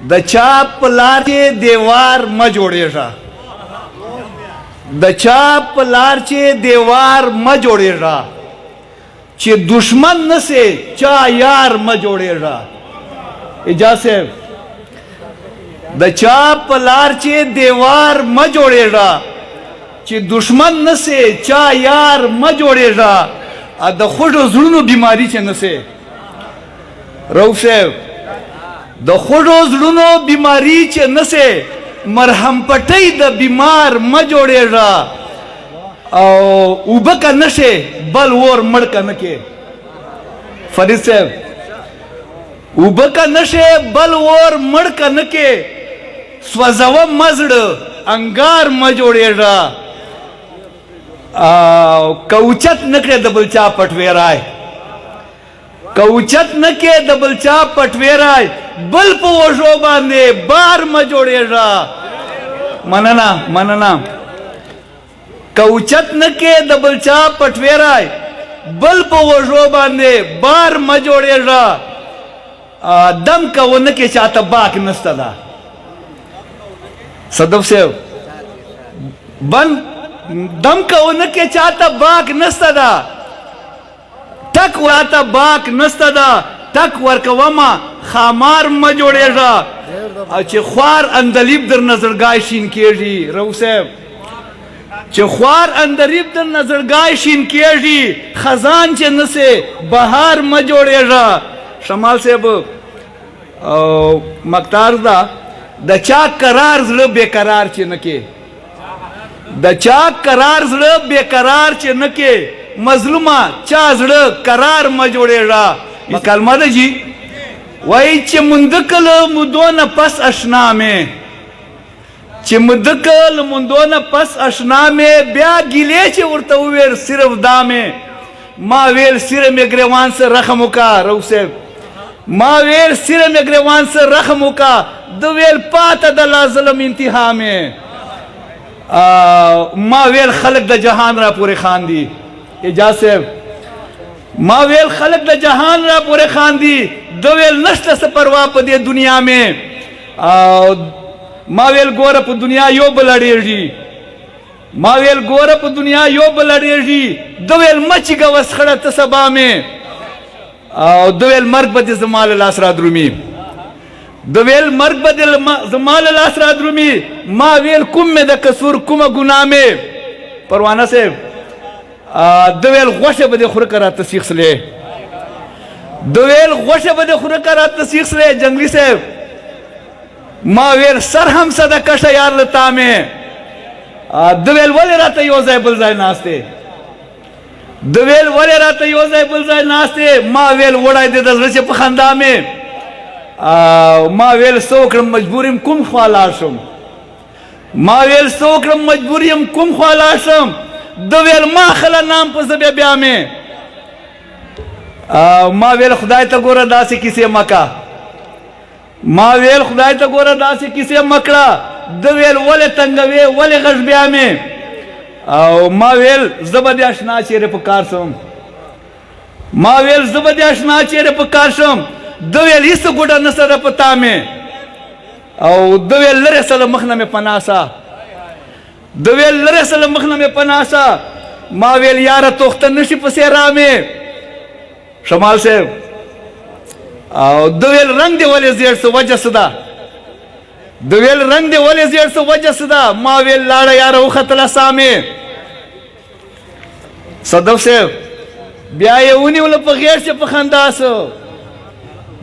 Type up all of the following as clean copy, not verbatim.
د چا په لار کې دیوار مه جوړېږه، د چا په لار چې دیوار مه جوړېږه، چې دشمن نسې چا یار مه جوړېږه. اجازه صاحب، د چا په لار چې دیوار مه جوړېږه، چې دشمن نسې چا یار مه جوړېږه، د خوږو زړونو بیماری چې نسې. رؤف صاحب، د خوږو زړونو بیماری چې نسې، مرهم پټۍ د بیمار مه جوړېږه، او اوبه که نشې بل اور مړ که نه کې. فرید صاحب، اوبه که نشې بل اور مړ که نه کې، سوځوه مزړه انګار مه جوړېږه، که اوچت نه کړې د بل چا پټویرای، که اوچت نه کې د بل چا پټویرای، بل په وږو باندې بار مه جوړېږه. مننه مننه. که اوچت نه کې د بل چا پټویرای، بل په وږو باندې بار مه جوړېږه، دم کوونه کې چاته باک نسته ده. صدف صاحب، دم کوونه کې چاته باک نسته ده، ټک ورته باک نسته ده، ټک ورکومه خامار مه جوړېږه، چې خوار اندلیب در نظرګای شین کېږي. رؤف صاحب، چې خوار اندلیب در نظرګای شین کېږي، خزان چې نسې بهار مه جوړېږه. شمال صاحب، مقدار ده د چا قرار زړه بېقرار چې نه کې، د چا قرار زړه بېقرار چې نه کې، مظلومه چا زړه قرار مه جوړېږه. کلمه ده جی، وایي چې مندکه له مودو نه پس اشنا مې، چې مندکه له مودو نه پس اشنا مې، بیا ګیلې چې ورته وویل صرف دا مې، ما ویل سیره مې ګریوان سره رحم وکړه. رؤف صاحب، ما ویل سیره مې ګریوان سره رحم وکړه، د ویل پاته د لا ظلم انتها مې، ما ویل خلق د جهان را پورې خاندي. اجازه صاحب، ما ویل خلق د جهان را پورې خاندي، د ویل نشته څه پروا په دې دنیا مې، ما ویل ګوره په دنیا یو بل اړېږي، ما ویل ګوره په دنیا یو بل اړېږي، د ویل مچګه وسخړه ته سبا مې، او د ویل مرګ به دې زما له لاس را درومي، د ویل مرګ به دې زما له لاس را درومي، ما ویل کوم مې د قصور کومه ګناه مې. پروانه صاحب، د ویل غوښه به دې خوره که راته سیخ سلې، د ویل غوښه به دې خوره که راته سیخ سلې. جنګلي صاحب، ما ویل سر هم صدقه شه یار له تا مې، د ویل ولې راته یو ځای بل ځای ناستې، د ویل ولې راته یو ځای بل ځای ناستې، ما ویل وړی دې د زړه چې په خندا مې، ما ویل څه وکړم مجبور یم کوم خوا لاړ شم، ما ویل څه وکړم مجبور یم کوم خوا لاړ شم، د ویل ما خله نام په زبې بیا مې، ما ویل خدای ته ګوره داسې کیسې مه که، ما ویل خدای ته ګوره داسې کیسې مه کړه، د ویل ولې تنګوې ولې غږ بیا مې، او ما ویل زه به دې اشنا چیرې په کار شم، ما ویل زه به دې اشنا چیرې په کار شم، د ویل هېڅ ګوډه نه سره په تا مې، او د ویل لرې سه له مخ نه مې پناه سه، د ویل لرې سه له مخ نه مې پناه سه، ما ویل یاره توخته نشي پسې را مې. شمال صاحب، او د ویل رنګ دې ولې زیړ څه وجه څه ده، د ویل رنګ دې ولې زیړ څه وجه څه ده، ما ویل لاړه یاره وختله ساه مې. صدف صاحب، بیا یې ونیوله په غېږ چې په خندا سه،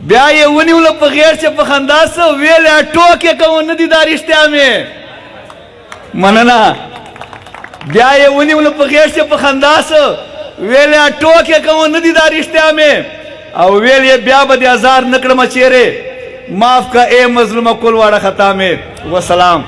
بیا یې ونیوله په غېږ چې په خندا سه، ویل یې ټوکې کوه نه دي دا رښتیا مې. مننه. بیا یې ونیوله په غېږ چې په خندا سه، ویل یې ټوکې کوه نه دي دا رښتیا مې، او ویل یې بیا به دې ازار نه کړمه چیرې، معاف که اے مظلومه کل واړه خطا مې. وسلام.